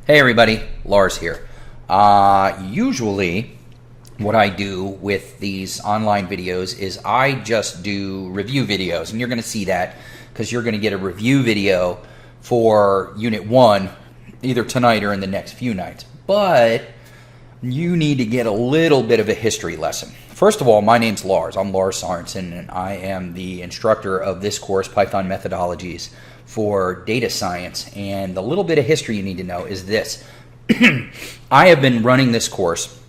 Hey everybody, Lars here. Usually what I do with these online videos is I just do review videos, and you're going to see that because you're going to get a review video for Unit 1 either tonight or in the next few nights. But you need to get a little bit of a history lesson. First of all, my name's Lars. I'm Lars Sorensen, and I am the instructor of this course, Python Methodologies for Data Science. And the little bit of history you need to know is this. I have been running this course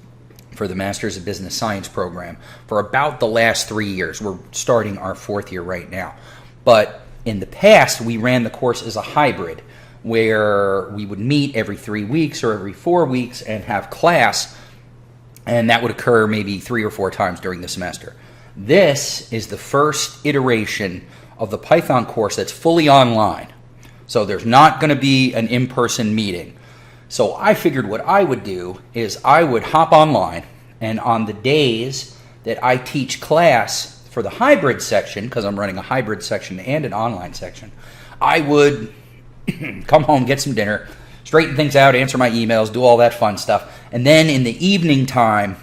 for the Masters of Business Science program for about the last 3 years. We're starting our 4th year right now. But in the past, we ran the course as a hybrid, where we would meet every 3 weeks or every 4 weeks and have class, and that would occur maybe 3 or 4 times during the semester. This is the first iteration of the Python course that's fully online. So there's not going to be an in-person meeting. So I figured what I would do is I would hop online, and on the days that I teach class for the hybrid section, because I'm running a hybrid section and an online section, I would come home, get some dinner, straighten things out, answer my emails, do all that fun stuff, and then in the evening time,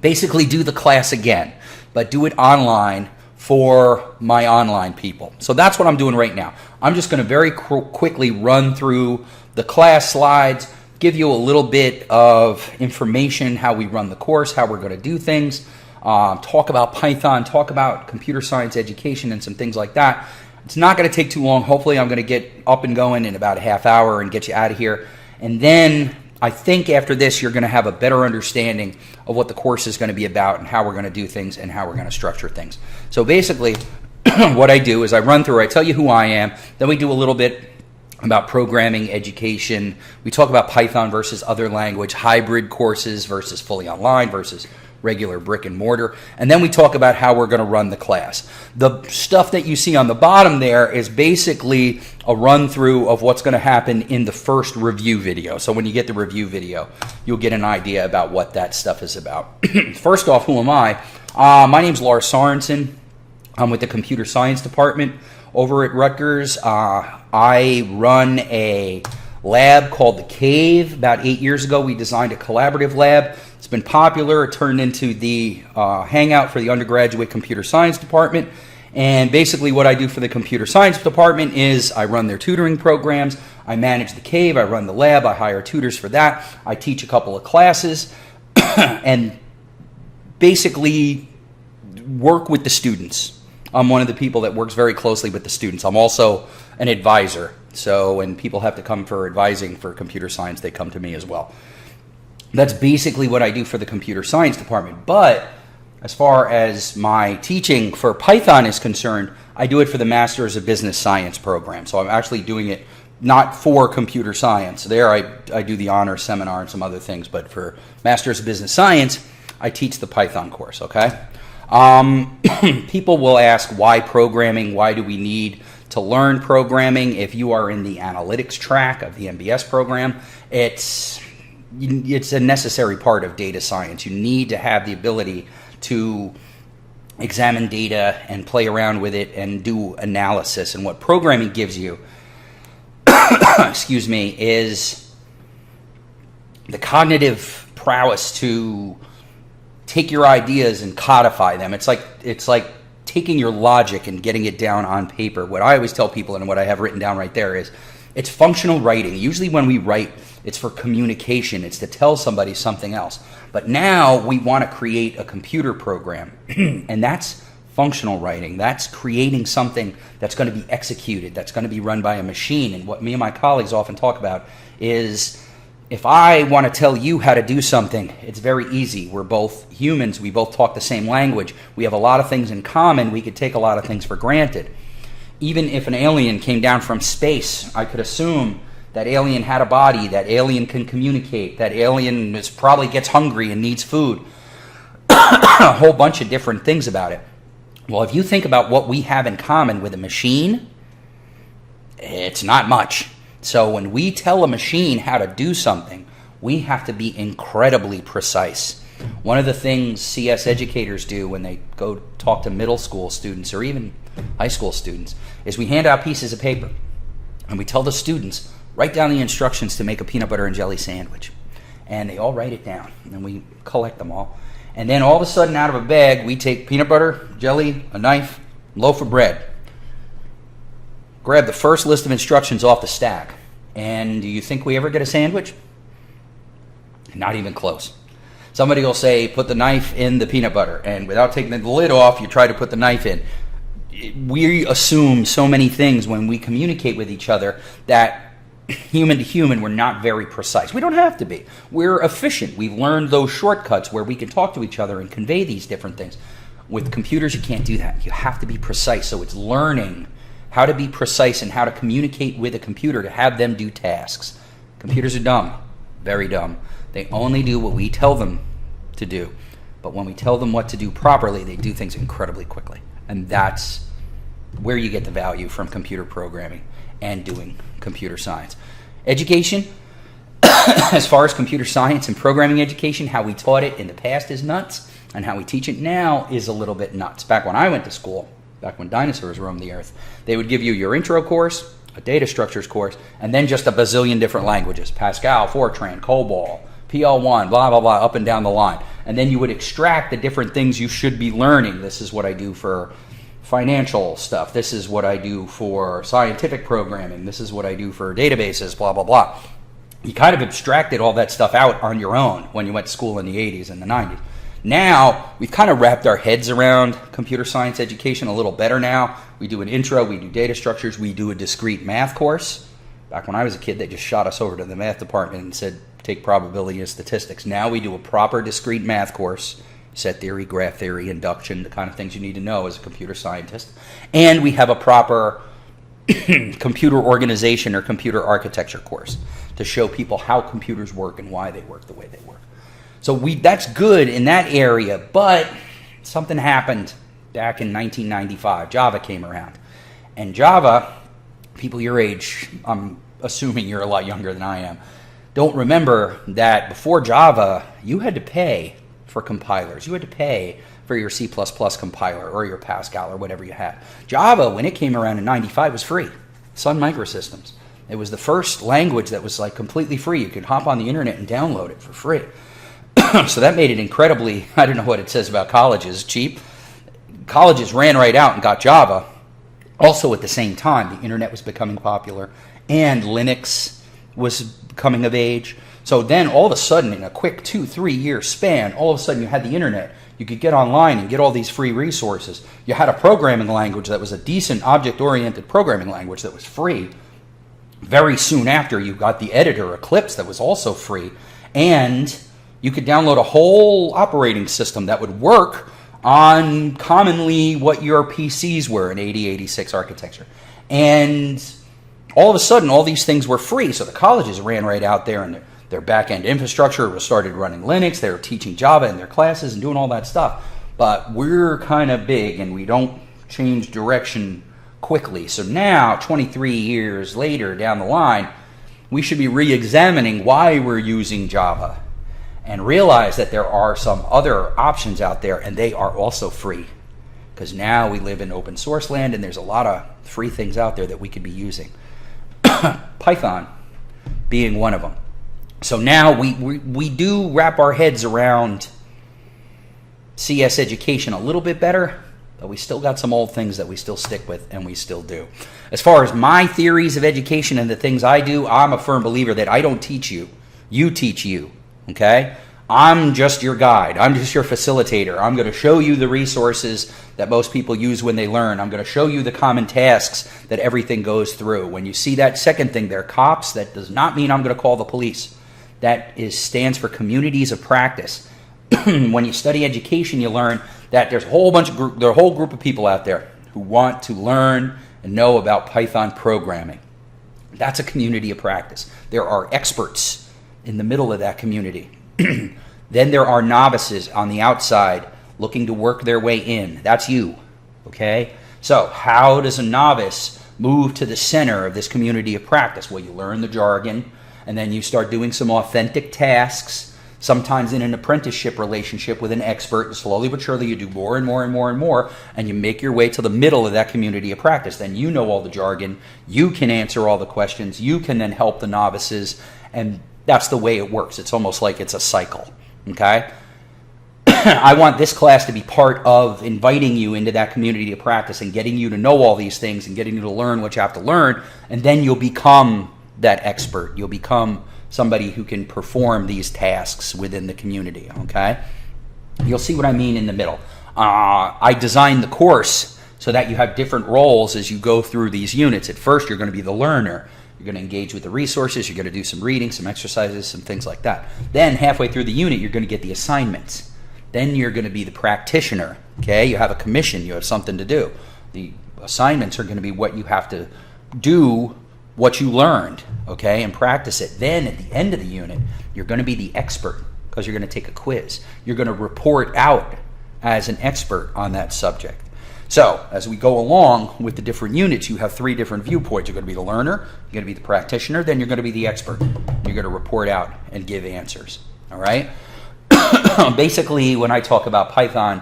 basically do the class again, but do it online for my online people. So that's what I'm doing right now. I'm just going to very quickly run through the class slides, give you a little bit of information, how we run the course, how we're going to do things, talk about Python, talk about computer science education and some things like that. It's not going to take too long. Hopefully I'm going to get up and going in about a half hour and get you out of here. And then I think after this you're going to have a better understanding of what the course is going to be about and how we're going to do things and how we're going to structure things. So basically what I do is I run through, I tell you who I am, then we do a little bit about programming, education. We talk about Python versus other language, hybrid courses versus fully online versus regular brick and mortar, and then we talk about how we're going to run the class. The stuff that you see on the bottom there is basically a run through of what's going to happen in the first review video. So when you get the review video, you'll get an idea about what that stuff is about. First off, who am I? My name's Lars Sorensen. I'm with the computer science department over at Rutgers. I run a lab called The Cave. About 8 years ago, we designed a collaborative lab. It's been popular. It turned into the hangout for the undergraduate computer science department. And basically what I do for the computer science department is I run their tutoring programs. I manage The Cave. I run the lab. I hire tutors for that. I teach a couple of classes and basically work with the students. I'm one of the people that works very closely with the students. I'm also an advisor. So when people have to come for advising for computer science, they come to me as well. That's basically what I do for the computer science department. But as far as my teaching for Python is concerned, I do it for the Masters of Business Science program. So I'm actually doing it not for computer science. There I do the honor seminar and some other things. But for Masters of Business Science, I teach the Python course, okay? People will ask, why programming? Why do we need to learn programming? If you are in the analytics track of the MBS program, it's a necessary part of data science. You need to have the ability to examine data and play around with it and do analysis. And what programming gives you, excuse me, is the cognitive prowess to take your ideas and codify them. It's like taking your logic and getting it down on paper. What I always tell people, and what I have written down right there, is it's functional writing. Usually when we write, it's for communication. It's to tell somebody something else. But now we want to create a computer program, and that's functional writing. That's creating something that's going to be executed, that's going to be run by a machine. And what me and my colleagues often talk about is, if I want to tell you how to do something, it's very easy. We're both humans. We both talk the same language. We have a lot of things in common. We could take a lot of things for granted. Even if an alien came down from space, I could assume that alien had a body, that alien can communicate, that alien probably gets hungry and needs food. A whole bunch of different things about it. Well, if you think about what we have in common with a machine, it's not much. So when we tell a machine how to do something, we have to be incredibly precise. One of the things CS educators do when they go talk to middle school students or even high school students is we hand out pieces of paper and we tell the students write down the instructions to make a peanut butter and jelly sandwich. And they all write it down, and we collect them all. And then all of a sudden, out of a bag, we take peanut butter, jelly, a knife, loaf of bread. Grab the first list of instructions off the stack. And do you think we ever get a sandwich? Not even close. Somebody will say, put the knife in the peanut butter. And without taking the lid off, you try to put the knife in. We assume so many things when we communicate with each other that human to human, we're not very precise. We don't have to be. We're efficient. We've learned those shortcuts where we can talk to each other and convey these different things. With computers, you can't do that. You have to be precise. So it's learning how to be precise and how to communicate with a computer to have them do tasks. Computers are dumb, very dumb. They only do what we tell them to do. But when we tell them what to do properly, they do things incredibly quickly. And that's where you get the value from computer programming and doing computer science. Education, as far as computer science and programming education, how we taught it in the past is nuts, and how we teach it now is a little bit nuts. Back when I went to school, back when dinosaurs roamed the earth, they would give you your intro course, a data structures course, and then just a bazillion different languages. Pascal, Fortran, COBOL, PL1, blah, blah, blah, up and down the line. And then you would extract the different things you should be learning. This is what I do for financial stuff. This is what I do for scientific programming. This is what I do for databases, blah, blah, blah. You kind of abstracted all that stuff out on your own when you went to school in the 80s and the 90s. Now, we've kind of wrapped our heads around computer science education a little better now. We do an intro, we do data structures, we do a discrete math course. Back when I was a kid, they just shot us over to the math department and said, take probability and statistics. Now we do a proper discrete math course, set theory, graph theory, induction, the kind of things you need to know as a computer scientist. And we have a proper computer organization or computer architecture course to show people how computers work and why they work the way they work. So that's good in that area, but something happened back in 1995. Java came around. And Java, people your age, I'm assuming you're a lot younger than I am, don't remember that before Java, you had to pay for compilers. You had to pay for your C++ compiler or your Pascal or whatever you had. Java, when it came around in 95, was free. Sun Microsystems. It was the first language that was like completely free. You could hop on the internet and download it for free. So that made it incredibly, I don't know what it says about colleges, cheap. Colleges ran right out and got Java. Also at the same time, the internet was becoming popular and Linux was coming of age. So then all of a sudden, in a quick 2-3 year span, all of a sudden you had the internet. You could get online and get all these free resources. You had a programming language that was a decent object-oriented programming language that was free. Very soon after, you got the editor Eclipse that was also free. And you could download a whole operating system that would work on commonly what your PCs were in 8086 architecture. And all of a sudden, all these things were free. So the colleges ran right out there and their back-end infrastructure started running Linux. They were teaching Java in their classes and doing all that stuff. But we're kind of big and we don't change direction quickly. So now, 23 years later down the line, we should be re-examining why we're using Java and realize that there are some other options out there and they are also free. Because now we live in open source land and there's a lot of free things out there that we could be using. Python being one of them. So now we do wrap our heads around CS education a little bit better, but we still got some old things that we still stick with, and we still do. As far as my theories of education and the things I do, I'm a firm believer that I don't teach you. You teach you, okay? I'm just your guide. I'm just your facilitator. I'm going to show you the resources that most people use when they learn. I'm going to show you the common tasks that everything goes through. When you see that second thing there, COPS, that does not mean I'm going to call the police. That stands for communities of practice. When you study education, you learn that there's a whole group of people out there who want to learn and know about Python programming. That's a community of practice. There are experts in the middle of that community. Then there are novices on the outside looking to work their way in. That's you, okay? So how does a novice move to the center of this community of practice? Well, you learn the jargon, and then you start doing some authentic tasks sometimes in an apprenticeship relationship with an expert, and slowly but surely you do more and more and more and more, and you make your way to the middle of that community of practice. Then you know all the jargon, you can answer all the questions, you can then help the novices, and that's the way it works. It's almost like it's a cycle, okay? I want this class to be part of inviting you into that community of practice and getting you to know all these things and getting you to learn what you have to learn, and then you'll become that expert. You'll become somebody who can perform these tasks within the community, okay? You'll see what I mean in the middle. I designed the course so that you have different roles as you go through these units. At first, you're going to be the learner. You're going to engage with the resources. You're going to do some reading, some exercises, some things like that. Then halfway through the unit, you're going to get the assignments. Then you're going to be the practitioner, okay? You have a commission. You have something to do. The assignments are going to be what you have to do, what you learned, okay, and practice it. Then at the end of the unit, you're going to be the expert because you're going to take a quiz. You're going to report out as an expert on that subject. So as we go along with the different units, you have 3 different viewpoints. You're going to be the learner, you're going to be the practitioner, then you're going to be the expert. You're going to report out and give answers, all right? Basically, when I talk about Python,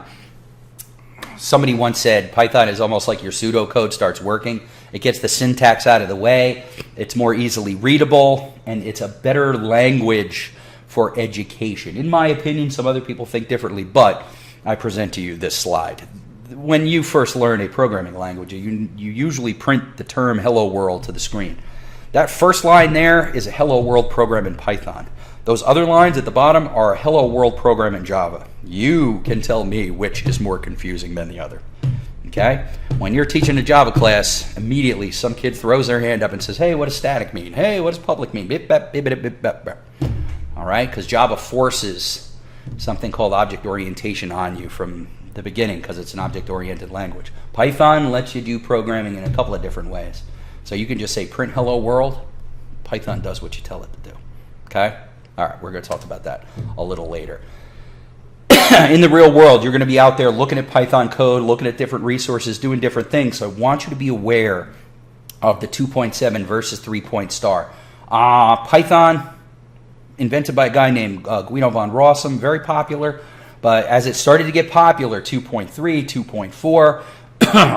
somebody once said Python is almost like your pseudocode starts working. It gets the syntax out of the way, it's more easily readable, and it's a better language for education. In my opinion, some other people think differently, but I present to you this slide. When you first learn a programming language, you usually print the term hello world to the screen. That first line there is a hello world program in Python. Those other lines at the bottom are a hello world program in Java. You can tell me which is more confusing than the other. Okay? When you're teaching a Java class, immediately some kid throws their hand up and says, hey, what does static mean? Hey, what does public mean? Bip, bap, bip, bip, bip, bip, bip. All right? Because Java forces something called object orientation on you from the beginning because it's an object-oriented language. Python lets you do programming in a couple of different ways. So you can just say print hello world. Python does what you tell it to do. Okay? All right, we're going to talk about that a little later. In the real world, you're going to be out there looking at Python code, looking at different resources, doing different things. So I want you to be aware of the 2.7 versus 3-point star. Python, invented by a guy named Guido von Rossum, very popular. But as it started to get popular, 2.3, 2.4,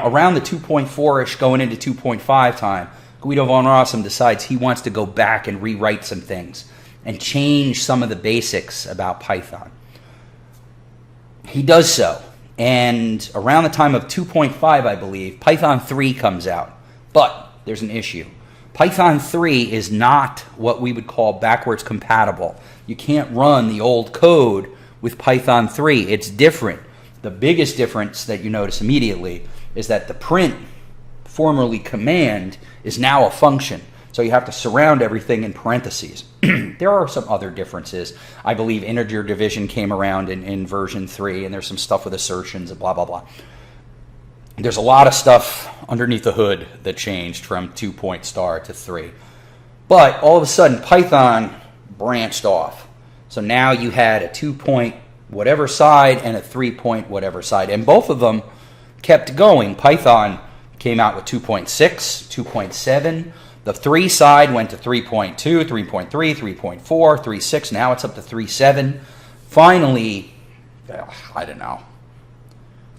around the 2.4-ish going into 2.5 time, Guido von Rossum decides he wants to go back and rewrite some things and change some of the basics about Python. He does so, and around the time of 2.5, I believe, Python 3 comes out. But there's an issue. Python 3 is not what we would call backwards compatible. You can't run the old code with Python 3. It's different. The biggest difference that you notice immediately is that the print, formerly command, is now a function. So you have to surround everything in parentheses. There are some other differences. I believe integer division came around in version 3, and there's some stuff with assertions and blah, blah, blah. There's a lot of stuff underneath the hood that changed from 2-point star to 3. But all of a sudden, Python branched off. So now you had a 2-point whatever side and a 3-point whatever side. And both of them kept going. Python came out with 2.6, 2.7. The 3 side went to 3.2, 3.3, 3.4, 3.6. Now it's up to 3.7. Finally, I don't know,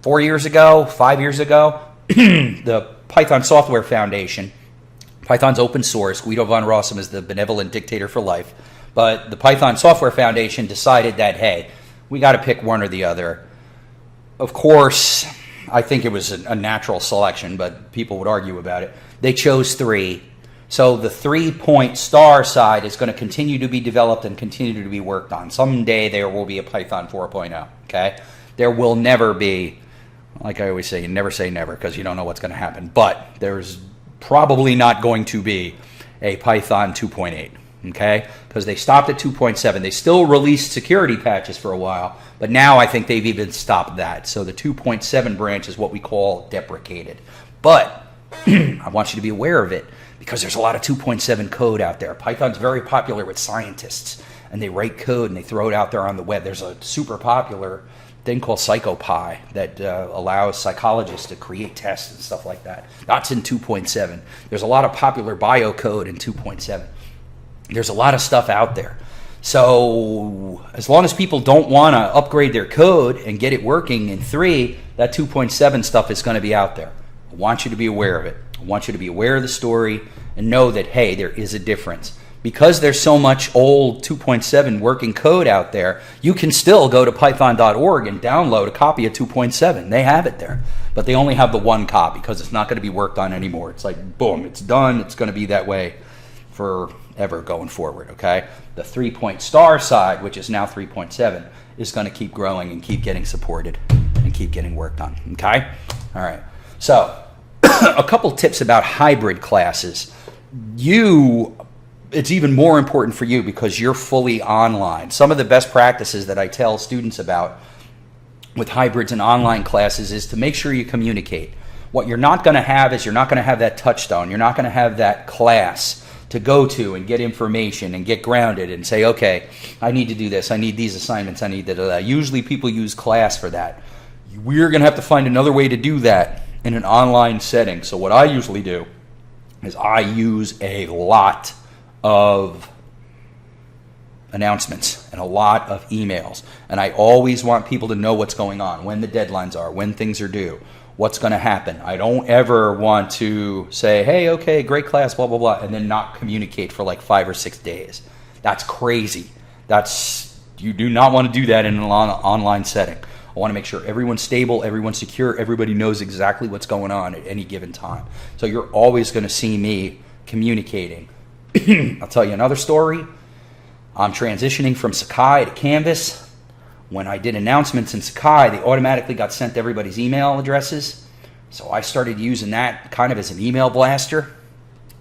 4 years ago, 5 years ago, the Python Software Foundation, Python's open source, Guido von Rossum is the benevolent dictator for life, but the Python Software Foundation decided that, hey, we got to pick one or the other. Of course, I think it was a natural selection, but people would argue about it. They chose 3. So the 3-point star side is going to continue to be developed and continue to be worked on. Someday there will be a Python 4.0, okay? There will never be, like I always say, you never say never because you don't know what's going to happen. But there's probably not going to be a Python 2.8, okay? Because they stopped at 2.7. They still released security patches for a while, but now I think they've even stopped that. So the 2.7 branch is what we call deprecated. But I want you to be aware of it because there's a lot of 2.7 code out there. Python's very popular with scientists, and they write code and they throw it out there on the web. There's a super popular thing called Sakai that allows psychologists to create tests and stuff like that. That's in 2.7. There's a lot of popular bio code in 2.7. There's a lot of stuff out there. So as long as people don't want to upgrade their code and get it working in 3, that 2.7 stuff is going to be out there. I want you to be aware of it. I want you to be aware of the story and know that, hey, there is a difference. Because there's so much old 2.7 working code out there, you can still go to python.org and download a copy of 2.7. They have it there. But they only have the one copy because it's not going to be worked on anymore. It's like, boom, it's done. It's going to be that way forever going forward, okay? The 3-point-star side, which is now 3.7, is going to keep growing and keep getting supported and keep getting worked on, okay? All right. So a couple tips about hybrid classes. It's even more important for you because you're fully online. Some of the best practices that I tell students about with hybrids and online classes is to make sure you communicate. What you're not going to have is you're not going to have that touchstone. You're not going to have that class to go to and get information and get grounded and say, okay, I need to do this. I need these assignments. I need that. Usually people use class for that. We're going to have to find another way to do that in an online setting. So what I usually do is I use a lot of announcements and a lot of emails. And I always want people to know what's going on, when the deadlines are, when things are due, what's going to happen. I don't ever want to say, hey, okay, great class, blah, blah, blah, and then not communicate for like 5 or 6 days. That's crazy. You do not want to do that in an online setting. I want to make sure everyone's stable, everyone's secure, everybody knows exactly what's going on at any given time. So you're always going to see me communicating. I'll tell you another story. I'm transitioning from Sakai to Canvas. When I did announcements in Sakai, they automatically got sent to everybody's email addresses. So I started using that kind of as an email blaster.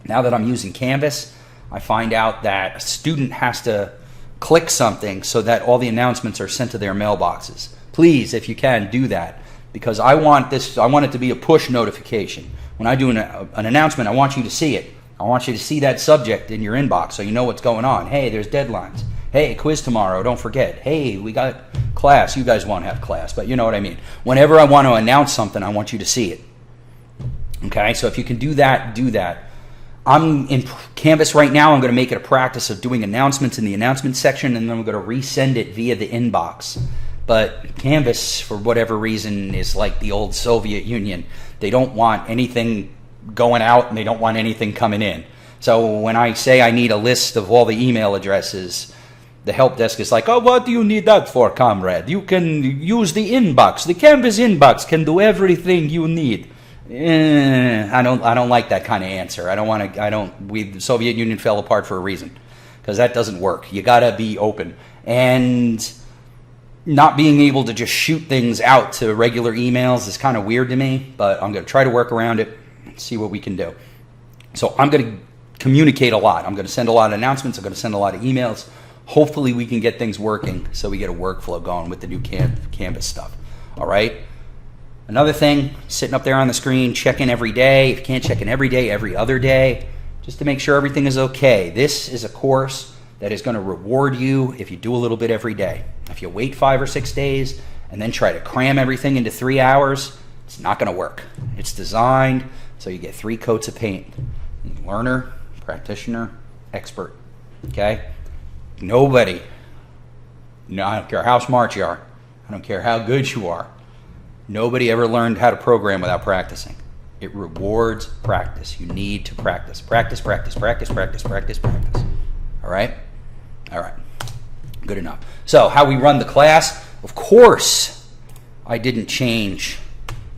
Now that I'm using Canvas, I find out that a student has to click something so that all the announcements are sent to their mailboxes. Please, if you can, do that, because I want it to be a push notification. When I do an announcement, I want you to see it. I want you to see that subject in your inbox so you know what's going on. Hey, there's deadlines. Hey, quiz tomorrow, don't forget. Hey, we got class. You guys won't have class, but you know what I mean. Whenever I want to announce something, I want you to see it. Okay, so if you can do that, do that. I'm in Canvas right now. I'm going to make it a practice of doing announcements in the announcement section, and then I'm going to resend it via the inbox. But Canvas, for whatever reason, is like the old Soviet Union. They don't want anything going out and they don't want anything coming in. So when I say I need a list of all the email addresses, the help desk is like, oh, what do you need that for, comrade? You can use the inbox. The Canvas inbox can do everything you need. I don't like that kind of answer. The Soviet Union fell apart for a reason, because that doesn't work. You gotta be open. And not being able to just shoot things out to regular emails is kind of weird to me, but I'm gonna try to work around it and see what we can do. So I'm gonna communicate a lot. I'm gonna send a lot of announcements. I'm gonna send a lot of emails. Hopefully we can get things working so we get a workflow going with the new Canvas stuff. All right? Another thing, sitting up there on the screen, check in every day. If you can't check in every day, every other day, just to make sure everything is okay. This is a course that is going to reward you if you do a little bit every day. If you wait 5 or 6 days and then try to cram everything into 3 hours, it's not going to work. It's designed so you get 3 coats of paint. Learner, practitioner, expert. Okay? Nobody, I don't care how smart you are, I don't care how good you are, nobody ever learned how to program without practicing. It rewards practice. You need to practice. Practice, practice, practice, practice, practice, practice. All right? All right. Good enough. So how we run the class, of course, I didn't change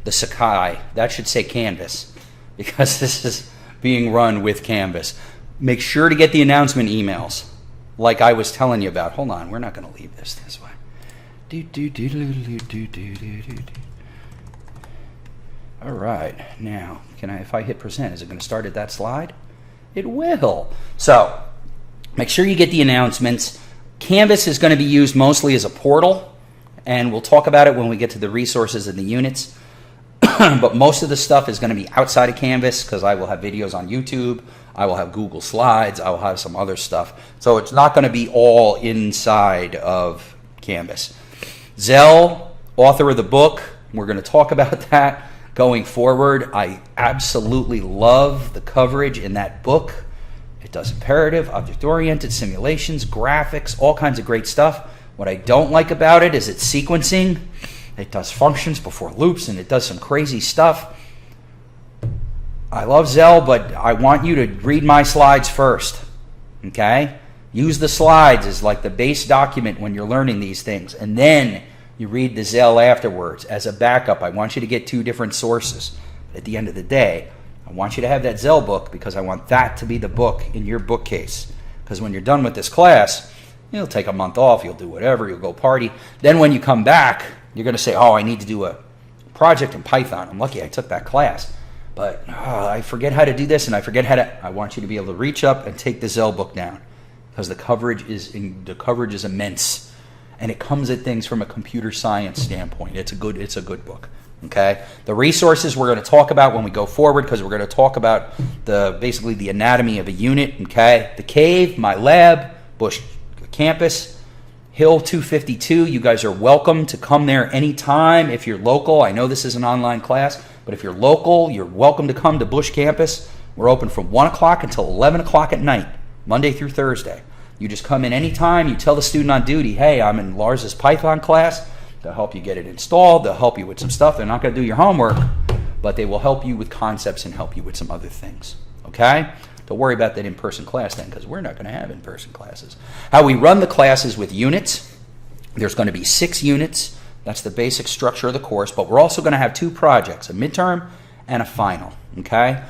the Sakai. That should say Canvas, because this is being run with Canvas. Make sure to get the announcement emails like I was telling you about. Hold on. We're not going to leave this way. All right. Now, if I hit present, is it going to start at that slide? It will. So make sure you get the announcements. Canvas is going to be used mostly as a portal, and we'll talk about it when we get to the resources and the units. But most of the stuff is going to be outside of Canvas, because I will have videos on YouTube, I will have Google Slides, I will have some other stuff. So it's not going to be all inside of Canvas. Zell, author of the book, we're going to talk about that going forward. I absolutely love the coverage in that book. It does imperative, object-oriented, simulations, graphics, all kinds of great stuff. What I don't like about it is its sequencing. It does functions before loops, and it does some crazy stuff. I love Zell, but I want you to read my slides first, okay? Use the slides as like the base document when you're learning these things, and then you read the Zell afterwards as a backup. I want you to get 2 different sources. At the end of the day, I want you to have that Zell book because I want that to be the book in your bookcase. Because when you're done with this class, you'll take a month off, you'll do whatever, you'll go party. Then when you come back, you're going to say, oh, I need to do a project in Python. I'm lucky I took that class. But I forget how to do this, and I forget how to. I want you to be able to reach up and take the Zell book down, because the coverage is immense, and it comes at things from a computer science standpoint. It's a good book. Okay. The resources we're going to talk about when we go forward, because we're going to talk about basically the anatomy of a unit. Okay. The cave, my lab, Bush campus, Hill 252. You guys are welcome to come there anytime if you're local. I know this is an online class. But if you're local, you're welcome to come to Bush campus. We're open from 1 o'clock until 11 o'clock at night, Monday through Thursday. You just come in anytime. You tell the student on duty, hey, I'm in Lars's Python class. They'll help you get it installed. They'll help you with some stuff. They're not going to do your homework, but they will help you with concepts and help you with some other things. Okay? Don't worry about that in-person class then, because we're not going to have in-person classes. How we run the classes with units, there's going to be 6 units. That's the basic structure of the course, but we're also going to have 2 projects, a midterm and a final, okay?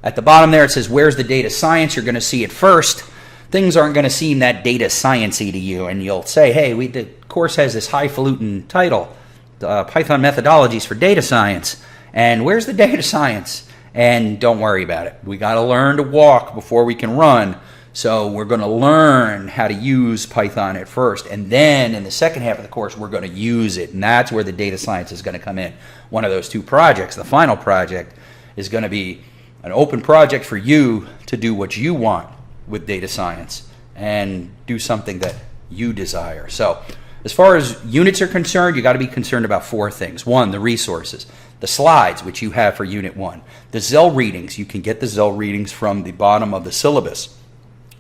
At the bottom there it says, where's the data science? You're going to see it first. Things aren't going to seem that data science-y to you, and you'll say, hey, the course has this highfalutin title, Python Methodologies for Data Science, and where's the data science? And don't worry about it. We got to learn to walk before we can run. So we're going to learn how to use Python at first, and then in the second half of the course, we're going to use it, and that's where the data science is going to come in. One of those 2 projects, the final project, is going to be an open project for you to do what you want with data science and do something that you desire. So as far as units are concerned, you got to be concerned about 4 things. 1, the resources. The slides, which you have for Unit 1. The Zell readings. You can get the Zell readings from the bottom of the syllabus,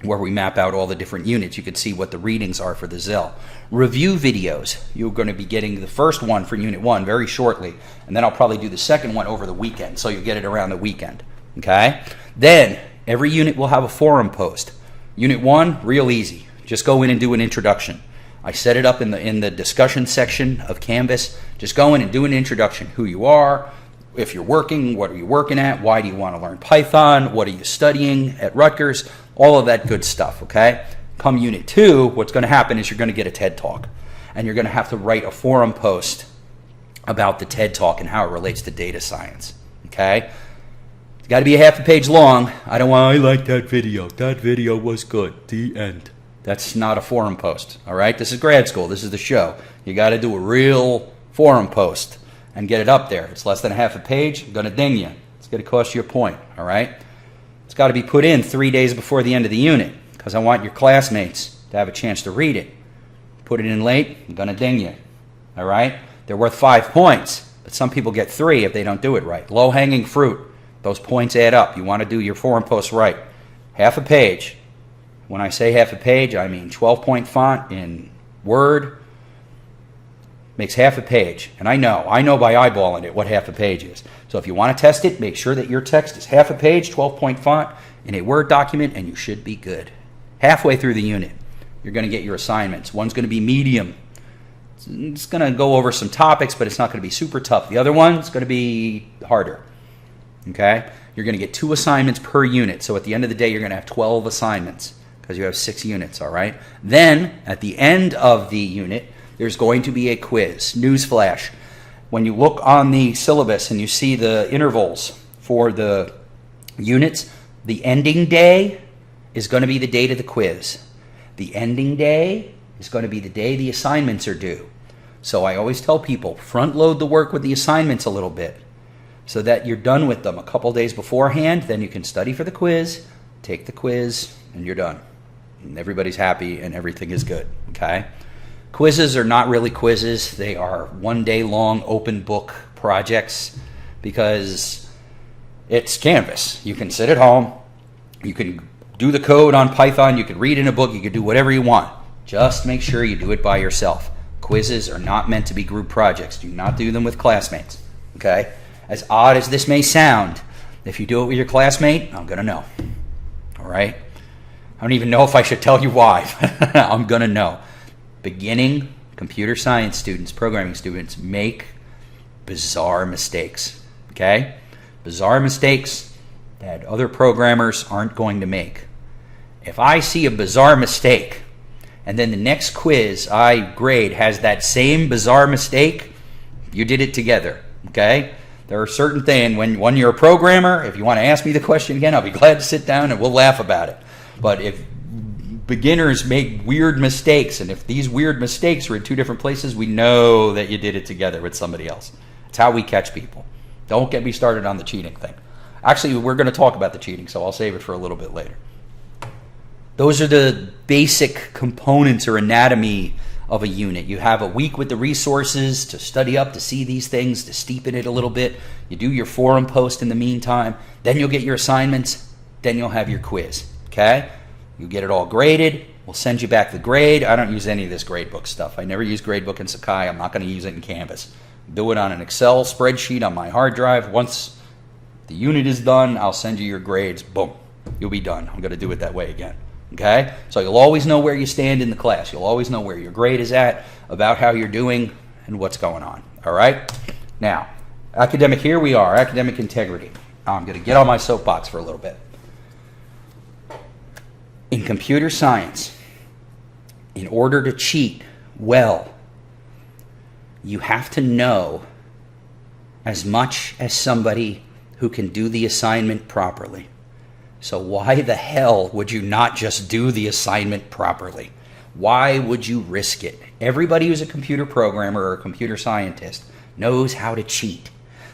where we map out all the different units. You can see what the readings are for the Zell. Review videos. You're going to be getting the first one for Unit 1 very shortly, and then I'll probably do the second one over the weekend, so you'll get it around the weekend. Okay? Then, every unit will have a forum post. Unit 1, real easy. Just go in and do an introduction. I set it up in the discussion section of Canvas. Just go in and do an introduction. Who you are, if you're working, what are you working at, why do you want to learn Python, what are you studying at Rutgers, all of that good stuff, okay? Come Unit 2, what's going to happen is you're going to get a TED Talk, and you're going to have to write a forum post about the TED Talk and how it relates to data science, okay? It's got to be a half a page long. I like that video. That video was good. The end. That's not a forum post, all right? This is grad school. This is the show. You got to do a real forum post and get it up there. It's less than a half a page, I'm going to ding you. It's going to cost you a point, all right? It's got to be put in 3 days before the end of the unit, because I want your classmates to have a chance to read it. Put it in late, I'm going to ding you, all right? They're worth 5 points, but some people get 3 if they don't do it right. Low-hanging fruit. Those points add up. You want to do your forum post right. Half a page. When I say half a page, I mean 12-point font in Word. Makes half a page. And I know by eyeballing it what half a page is. So if you want to test it, make sure that your text is half a page, 12-point font in a Word document, and you should be good. Halfway through the unit, you're going to get your assignments. One's going to be medium. It's going to go over some topics, but it's not going to be super tough. The other one's going to be harder. Okay? You're going to get 2 assignments per unit. So at the end of the day, you're going to have 12 assignments because you have 6 units, all right? Then, at the end of the unit, there's going to be a quiz. Newsflash. When you look on the syllabus and you see the intervals for the units, the ending day is going to be the date of the quiz. The ending day is going to be the day the assignments are due. So I always tell people, front load the work with the assignments a little bit so that you're done with them a couple days beforehand. Then you can study for the quiz, take the quiz, and you're done. And everybody's happy and everything is good, okay? Quizzes are not really quizzes. They are 1 day long open book projects because it's Canvas. You can sit at home. You can do the code on Python, you could read in a book, you could do whatever you want. Just make sure you do it by yourself. Quizzes are not meant to be group projects. Do not do them with classmates, okay? As odd as this may sound, if you do it with your classmate, I'm going to know, all right? I don't even know if I should tell you why. I'm going to know. Beginning computer science students, programming students, make bizarre mistakes, okay? Bizarre mistakes that other programmers aren't going to make. If I see a bizarre mistake, and then the next quiz I grade has that same bizarre mistake, you did it together, okay? There are certain things, when you're a programmer, if you want to ask me the question again, I'll be glad to sit down and we'll laugh about it. But if beginners make weird mistakes, and if these weird mistakes are in two different places, we know that you did it together with somebody else. It's how we catch people. Don't get me started on the cheating thing. Actually, we're going to talk about the cheating, so I'll save it for a little bit later. Those are the basic components or anatomy of a unit. You have a week with the resources to study up, to see these things, to steep in it a little bit. You do your forum post in the meantime. Then you'll get your assignments. Then you'll have your quiz. Okay? You get it all graded. We'll send you back the grade. I don't use any of this gradebook stuff. I never use gradebook in Sakai. I'm not going to use it in Canvas. Do it on an Excel spreadsheet on my hard drive. Once the unit is done, I'll send you your grades. Boom. You'll be done. I'm going to do it that way again. Okay? So you'll always know where you stand in the class. You'll always know where your grade is at, about how you're doing, and what's going on. All right? Now, academic, here we are, academic integrity. I'm going to get on my soapbox for a little bit. In computer science, in order to cheat well, you have to know as much as somebody who can do the assignment properly. So why the hell would you not just do the assignment properly? Why would you risk it? Everybody who's a computer programmer or a computer scientist knows how to cheat.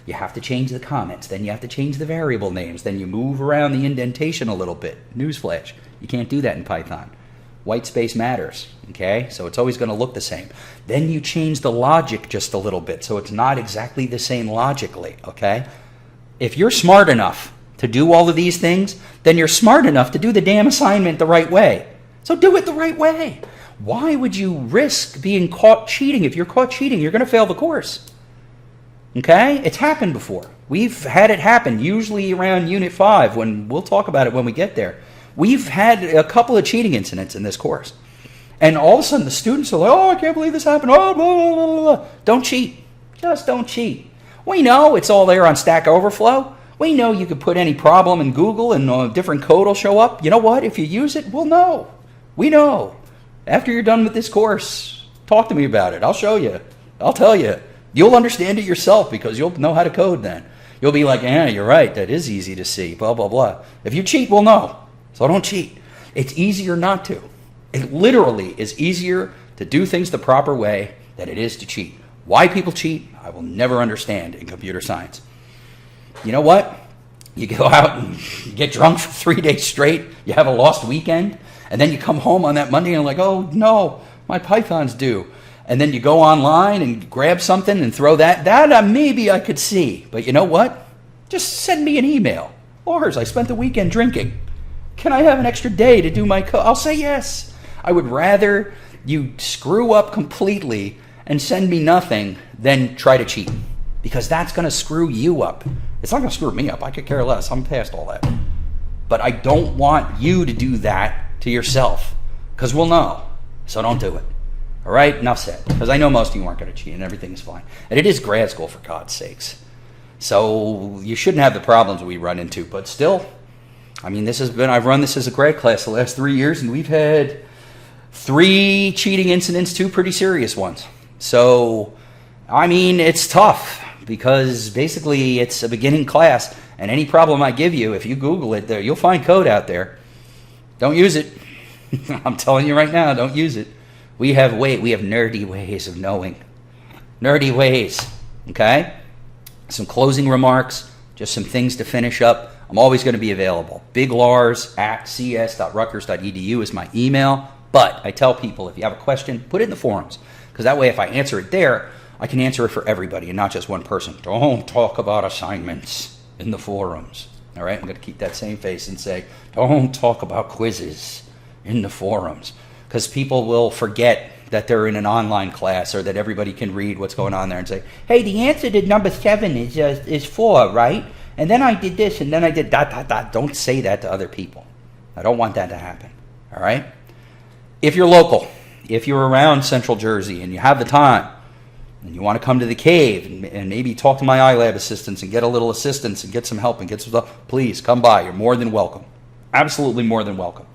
You have to change the comments, then you have to change the variable names, then you move around the indentation a little bit. Newsflash, you can't do that in Python. White space matters, okay? So it's always going to look the same. Then you change the logic just a little bit so it's not exactly the same logically, okay? If you're smart enough to do all of these things, then you're smart enough to do the damn assignment the right way. So do it the right way. Why would you risk being caught cheating? If you're caught cheating, you're going to fail the course. Okay? It's happened before. We've had it happen, usually around Unit 5, when we'll talk about it when we get there. We've had a couple of cheating incidents in this course. And all of a sudden the students are like, oh, I can't believe this happened. Oh, blah, blah, blah, blah. Don't cheat. Just don't cheat. We know it's all there on Stack Overflow. We know you could put any problem in Google and a different code will show up. You know what? If you use it, we'll know. We know. After you're done with this course, talk to me about it. I'll show you. I'll tell you. You'll understand it yourself because you'll know how to code then. You'll be like, yeah, you're right. That is easy to see, blah, blah, blah. If you cheat, we'll know. So don't cheat. It's easier not to. It literally is easier to do things the proper way than it is to cheat. Why people cheat, I will never understand in computer science. You know what? You go out and you get drunk for 3 days straight, you have a lost weekend, and then you come home on that Monday and you're like, oh no, my Python's due. And then you go online and grab something and throw that. That maybe I could see. But you know what? Just send me an email. Lars, I spent the weekend drinking. Can I have an extra day to do my code? I'll say yes. I would rather you screw up completely and send me nothing than try to cheat. Because that's going to screw you up. It's not going to screw me up. I could care less. I'm past all that. But I don't want you to do that to yourself. Because we'll know. So don't do it. All right? Enough said. Because I know most of you aren't going to cheat and everything is fine. And it is grad school, for God's sakes. So you shouldn't have the problems we run into. But still, I mean, I've run this as a grad class the last 3 years, and we've had 3 cheating incidents, 2 pretty serious ones. So, I mean, it's tough. Because basically it's a beginning class, and any problem I give you, if you Google it, you'll find code out there. Don't use it. I'm telling you right now, don't use it. We have nerdy ways of knowing. Nerdy ways, okay? Some closing remarks, just some things to finish up. I'm always going to be available. biglars@cs.rutgers.edu is my email. But I tell people, if you have a question, put it in the forums. Because that way if I answer it there, I can answer it for everybody and not just one person. Don't talk about assignments in the forums. All right, I'm going to keep that same face and say, don't talk about quizzes in the forums, because people will forget that they're in an online class or that everybody can read what's going on there and say, hey, the answer to number 7 is 4, right? And then I did this, and then I did ... Don't say that to other people. I don't want that to happen, all right? If you're local, if you're around Central Jersey and you have the time and you want to come to the cave and maybe talk to my iLab assistants and get a little assistance and get some help and get some stuff, please come by. You're more than welcome. Absolutely more than welcome.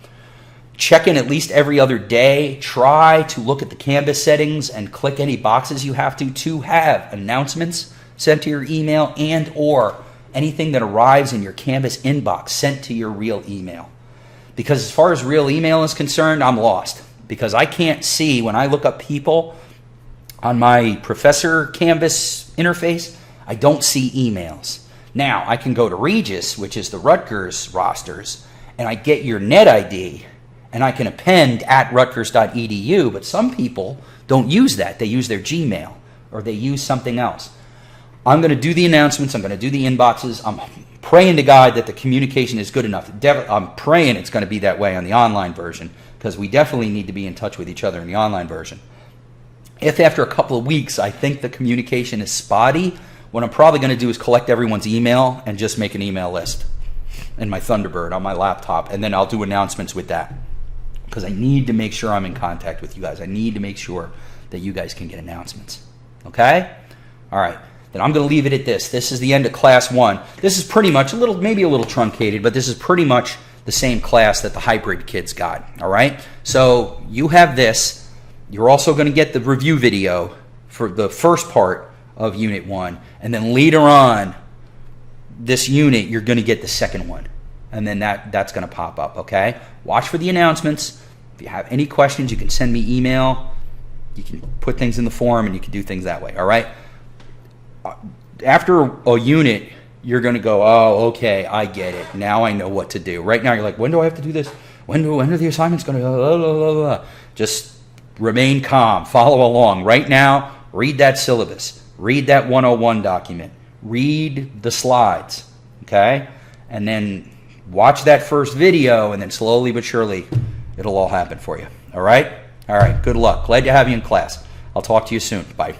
Check in at least every other day. Try to look at the Canvas settings and click any boxes you have to have announcements sent to your email and or anything that arrives in your Canvas inbox sent to your real email. Because as far as real email is concerned, I'm lost. Because I can't see, when I look up people on my Professor Canvas interface, I don't see emails. Now, I can go to Regis, which is the Rutgers rosters, and I get your net ID, and I can append at rutgers.edu, but some people don't use that. They use their Gmail, or they use something else. I'm going to do the announcements. I'm going to do the inboxes. I'm praying to God that the communication is good enough. I'm praying it's going to be that way on the online version, because we definitely need to be in touch with each other in the online version. If after a couple of weeks I think the communication is spotty, what I'm probably going to do is collect everyone's email and just make an email list in my Thunderbird on my laptop, and then I'll do announcements with that, because I need to make sure I'm in contact with you guys. I need to make sure that you guys can get announcements. Okay? All right. Then I'm going to leave it at this. This is the end of class 1. This is pretty much maybe a little truncated, but this is pretty much the same class that the hybrid kids got. All right? So you have this. You're also going to get the review video for the first part of Unit 1. And then later on, this unit, you're going to get the second one. And then that's going to pop up, okay? Watch for the announcements. If you have any questions, you can send me email. You can put things in the forum, and you can do things that way, all right? After a unit, you're going to go, oh, okay, I get it. Now I know what to do. Right now, you're like, when do I have to do this? When are the assignments going to go? Just remain calm. Follow along. Right now, read that syllabus. Read that 101 document. Read the slides, okay? And then watch that first video, and then slowly but surely, it'll all happen for you. All right? All right, good luck. Glad to have you in class. I'll talk to you soon. Bye.